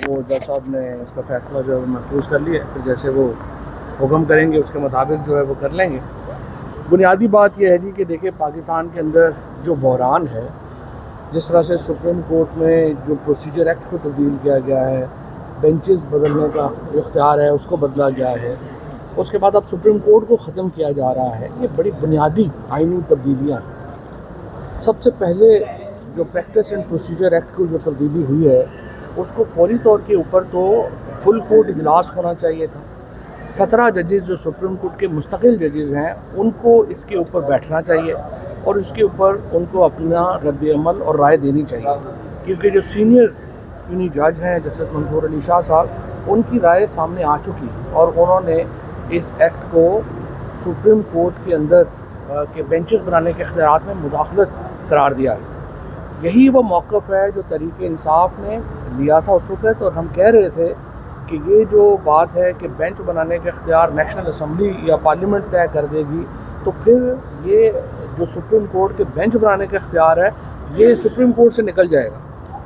वो जज साहब ने इसका फ़ैसला जो है वो महफूज कर लिया है, फिर जैसे वो हुक्म करेंगे उसके मुताबिक जो है वो कर लेंगे। बुनियादी बात यह है जी कि देखिए पाकिस्तान के अंदर जो बहरान है, जिस तरह से सुप्रीम कोर्ट में जो प्रोसीजर एक्ट को तब्दील किया गया है, बेंचेस बदलने का जो इख्तियार है उसको बदला गया है, उसके बाद अब सुप्रीम कोर्ट को ख़त्म किया जा रहा है, ये बड़ी बुनियादी आइनी तब्दीलियाँ हैं। सबसे पहले जो प्रैक्टिस एंड प्रोसीजर एक्ट को जो तब्दीली हुई है उसको फौरी तौर के ऊपर तो फुल कोर्ट इजलास होना चाहिए था। 17 जजेस जो सुप्रीम कोर्ट के मुस्तकिल जजेस हैं उनको इसके ऊपर बैठना चाहिए और इसके ऊपर उनको अपना रद्द-ए-अमल और राय देनी चाहिए, क्योंकि जो सीनियर यूनी जज हैं जस्टिस मंसूर अली शाह साहब, उनकी राय सामने आ चुकी और उन्होंने इस एक्ट को सुप्रीम कोर्ट के अंदर के बेंचेस बनाने के इख्तियारात में मुदाखलत करार दिया है। यही वो मौक़िफ़ है जो तहरीक इंसाफ ने लिया था उस वक़्त, और हम कह रहे थे कि ये जो बात है कि बेंच बनाने के इख्तियार नेशनल असम्बली या पार्लियामेंट तय कर देगी, तो फिर ये जो सुप्रीम कोर्ट के बेंच बनाने का इख्तियार है ये सुप्रीम कोर्ट से निकल जाएगा।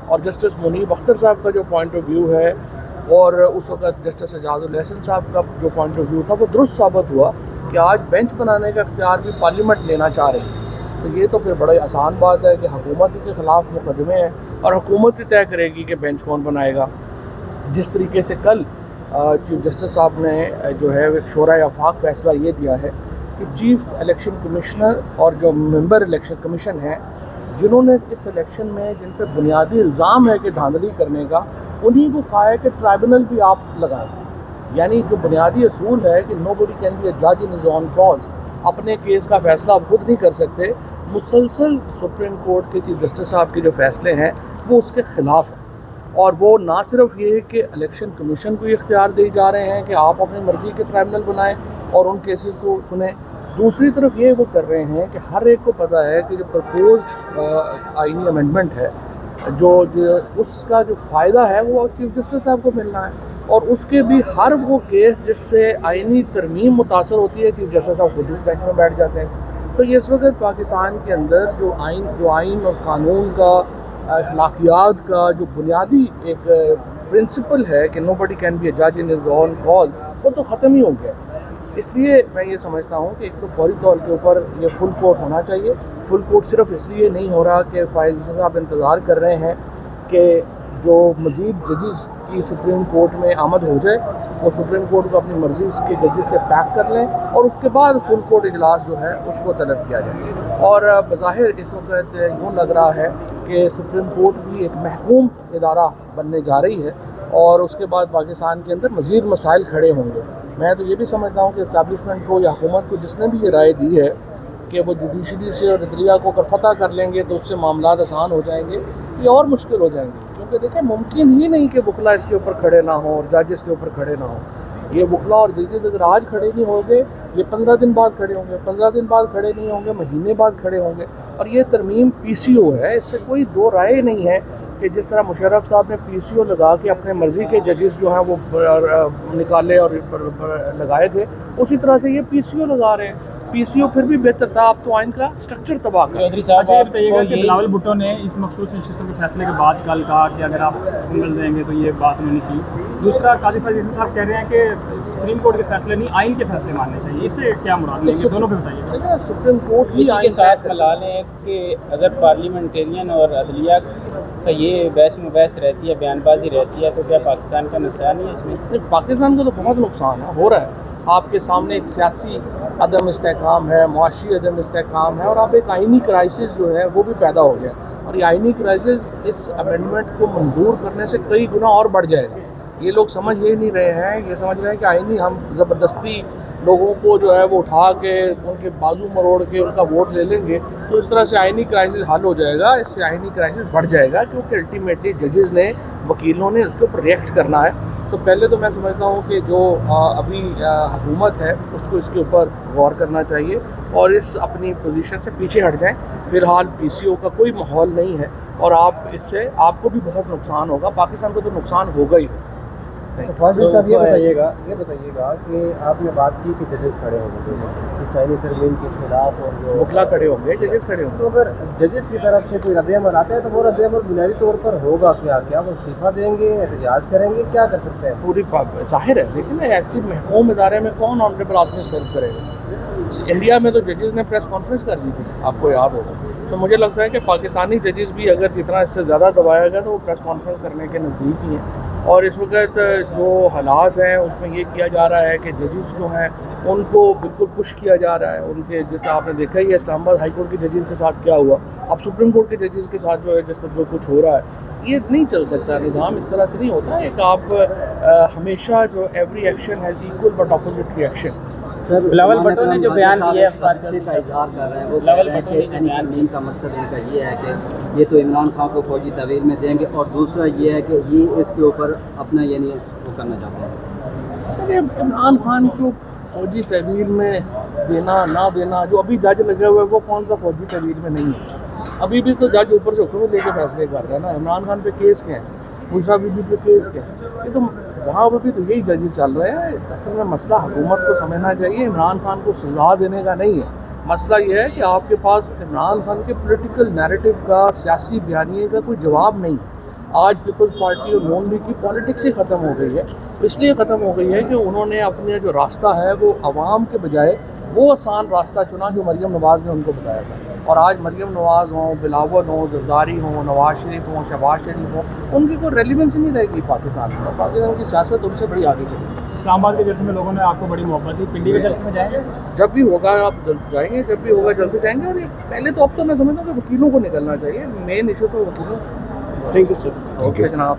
और जस्टिस मुनीब अख्तर साहब का जो पॉइंट ऑफ व्यू है और उस वक़्त जस्टिस एजाजुल एहसन साहब का जो पॉइंट ऑफ व्यू था वो दुरुस्त साबित हुआ कि आज बेंच बनाने का इख्तियार भी पार्लियामेंट लेना चाह रही है। तो ये तो फिर बड़ी आसान बात है कि हुकूमत के ख़िलाफ़ मुकदमे हैं और हुकूमत ही तय करेगी कि बेंच कौन बनाएगा। जिस तरीके से कल चीफ जस्टिस साहब ने जो है एक शोरा आफाक फ़ैसला ये दिया है कि चीफ इलेक्शन कमिश्नर और जो मेंबर इलेक्शन कमीशन है जिन्होंने इस इलेक्शन में जिन पर बुनियादी इल्ज़ाम है कि धांधली करने का, उन्हीं को कहा है कि ट्राइब्यूनल भी आप लगाएं। यानी जो बुनियादी असूल है कि नोबडी कैन बी अ जज इन हिज ओन कॉज, अपने केस का फ़ैसला आप खुद नहीं कर सकते, मुसलसल सुप्रीम कोर्ट के चीफ जस्टिस साहब के जो फ़ैसले हैं वो उसके ख़िलाफ़ हैं। और वो ना सिर्फ ये कि इलेक्शन कमीशन को ये इख्तियार दे जा रहे हैं कि आप अपनी मर्ज़ी के ट्राइब्यूनल बनाएं और उन केसेस को सुने, दूसरी तरफ ये वो कर रहे हैं कि हर एक को पता है कि जो प्रपोज्ड आईनी अमेंडमेंट है जो उसका जो फ़ायदा है वो चीफ जस्टिस साहब को मिलना है, और उसके भी हर वो केस जिससे आईनी तरमीम मुतासर होती है चीफ जस्टिस साहब खुद इस बेंच में बैठ जाते हैं। तो ये इस वक्त पाकिस्तान के अंदर जो आइन और कानून का अखलाकियात का जो बुनियादी एक प्रिंसिपल है कि नोबडी कैन बी अ जज इन हिज ओन कॉज, वो तो ख़त्म ही हो गया। इसलिए मैं ये समझता हूँ कि एक तो फौरी तौर के ऊपर ये फुल कोर्ट होना चाहिए। फुल कोर्ट सिर्फ इसलिए नहीं हो रहा कि फ़ाइज़ साहब इंतज़ार कर रहे हैं कि जो मज़ीद जजेस की सुप्रीम कोर्ट में आमद हो जाए, वो सुप्रीम कोर्ट को अपनी मर्ज़ी के जजेस से पैक कर लें और उसके बाद फुल कोर्ट इजलास जो है उसको तलब किया जाए। और बज़ाहिर इस वक्त यूँ लग रहा है कि सुप्रीम कोर्ट भी एक महकूम इदारा बनने जा रही है और उसके बाद पाकिस्तान के अंदर मज़ीद मसाइल खड़े होंगे। मैं तो ये भी समझता हूँ कि इस्टेब्लिशमेंट को या हुकूमत को जिसने भी ये राय दी है कि वो जुडिशरी से और अदलिया को अगर फतह कर लेंगे तो उससे मामलात आसान हो जाएंगे, ये और मुश्किल हो जाएंगे। क्योंकि देखिए मुमकिन ही नहीं कि वकला इसके ऊपर खड़े ना हो और जज इसके ऊपर खड़े ना हो। ये वकला और जजेस अगर आज खड़े नहीं होंगे ये 15 दिन बाद खड़े होंगे, 15 दिन बाद खड़े नहीं होंगे, महीने बाद खड़े होंगे। और ये तरमीम PCO है, इससे कोई दो राय नहीं है कि जिस तरह मुशर्रफ साहब ने PCO लगा के अपने मर्ज़ी के जजेस जो हैं वो निकाले और लगाए थे, उसी तरह से ये PCO लगा रहे हैं। PCO फिर भी बेहतर था, अब तो आइन का स्ट्रक्चर तबाह कर। चौधरी साहब ये बताइएगा कि बिलावल भुट्टो ने इस मखसूस नशिस्तों के फैसले के बाद कल कहा कि अगर आप मिल देंगे तो ये बात उन्होंने की। दूसरा काजी फैज़ल साहब कह रहे हैं कि सुप्रीम कोर्ट के फैसले नहीं आइन के फैसले मानने चाहिए, इससे क्या मुराद लेंगे? दोनों पे बताइए। सुप्रीम कोर्ट ही इसी के साथ मिला लें कि अगर पार्लियामेंटेरियन और अदलिया का ये बहस मुबहस रहती है, बयानबाजी रहती है, तो क्या पाकिस्तान का नुकसान ही है इसमें? पाकिस्तान को तो बहुत नुकसान है, हो रहा है। आपके सामने एक सियासी अदम इस्तेहकाम है, मुआशी अदम इस्तेहकाम है, और अब एक आइनी क्राइसिस जो है वो भी पैदा हो गया। और ये आइनी क्राइसिस इस अमेंडमेंट को मंजूर करने से कई गुना और बढ़ जाएगा। ये लोग समझ ये नहीं रहे हैं, ये समझ रहे हैं कि आइनी हम ज़बरदस्ती लोगों को जो है वो उठा के उनके बाजू मरोड़ के उनका वोट ले लेंगे, तो इस तरह से आइनी क्राइसिस हल हो जाएगा। इससे आइनी क्राइसिस बढ़ जाएगा, क्योंकि अल्टीमेटली जजेस ने, वकीलों ने उसके ऊपर रिएक्ट करना है। तो पहले तो मैं समझता हूँ कि जो अभी हुकूमत है उसको इसके ऊपर गौर करना चाहिए और इस अपनी पोजीशन से पीछे हट जाएं। फ़िलहाल PCO का कोई माहौल नहीं है और आप इससे आपको भी बहुत नुकसान होगा, पाकिस्तान को तो नुकसान होगा ही। فاضل صاحب یہ بتائیے گا کہ آپ نے بات کی کہ ججز کھڑے ہوں گے عیسائی ترمیم کے خلاف اور جو وکلا کھڑے ہوں گے، ججز کھڑے ہوں تو اگر ججز کی طرف سے کوئی رد عمل آتا ہے تو وہ رد عمل بنیادی طور پر ہوگا کیا وہ استعفیٰ دیں گے، احتجاج کریں گے، کیا کر سکتے ہیں؟ پوری ظاہر ہے، لیکن ایسی محکوم ادارے میں کون آنریبل آدمی سرو کرے گا؟ انڈیا میں تو ججز نے پریس کانفرنس کر دی تھی، آپ کو یاد ہوگا. تو مجھے لگتا ہے کہ پاکستانی ججز بھی اگر جتنا اس سے زیادہ دبایا گیا تو وہ پریس کانفرنس کرنے کے نزدیک ہی ہیں. اور اس وقت جو حالات ہیں اس میں یہ کیا جا رہا ہے کہ ججز جو ہیں ان کو بالکل پش کیا جا رہا ہے. ان کے جیسے آپ نے دیکھا ہی ہے اسلام آباد ہائی کورٹ کے ججز کے ساتھ کیا ہوا، اب سپریم کورٹ کے ججز کے ساتھ جو ہے جس طرح جو کچھ ہو رہا ہے یہ نہیں چل سکتا. نظام اس طرح سے نہیں ہوتا ہے کہ آپ ہمیشہ جو every action has equal but opposite reaction. Bilawal Bhutto نے جو بیان دیا ہے خدشے کا اظہار کر رہے ہیں، وہ کہہ رہے ہیں کہ ان ترمیم کا مقصد ان کا یہ ہے کہ یہ تو عمران خان کو فوجی تحویل میں دیں گے، اور دوسرا یہ ہے کہ یہ اس کے اوپر اپنا یعنی وہ کرنا چاہتے ہیں. عمران خان کو فوجی تحویل میں دینا نہ دینا، جو ابھی جج لگے ہوئے وہ کون سا فوجی تحویل میں نہیں ہے؟ ابھی بھی تو جج اوپر سے حکم لے کے فیصلے کر رہے ہیں نا. عمران خان پہ کیس کیا ہے، بشرا بی بی پہ کیس کیا ہے؟ یہ تو وہاں پہ بھی تو یہی ججز چل رہے ہیں. اصل میں مسئلہ حکومت کو سمجھنا چاہیے، عمران خان کو سزا دینے کا نہیں ہے. مسئلہ یہ ہے کہ آپ کے پاس عمران خان کے پولیٹیکل نیریٹو کا، سیاسی بیانیے کا کوئی جواب نہیں. آج پیپلز پارٹی اور نون لیگ کی پالیٹکس ہی ختم ہو گئی ہے. اس لیے ختم ہو گئی ہے کہ انہوں نے اپنے جو راستہ ہے وہ عوام کے بجائے وہ آسان راستہ چنا جو مریم نواز نے ان کو بتایا تھا. اور آج مریم نواز ہوں، بلاول ہوں، زرداری ہوں، نواز شریف ہوں، شہباز شریف ہوں، ان کی کوئی ریلیونس ہی نہیں رہے گی پاکستان میں. پاکستان کی سیاست ان سے بڑی آگے چلے گی. اسلام آباد کے جلسے میں لوگوں نے آپ کو بڑی محبت دی، پنڈی کے جلسے میں جائیں گے؟ جب بھی ہوگا آپ جائیں گے، جب بھی ہوگا جلد سے جائیں گے. اور یہ پہلے تو اب تو میں سمجھتا ہوں کہ وکیلوں کو نکلنا چاہیے، مین ایشو تو وکیلوں. Thank you sir. اوکے جناب.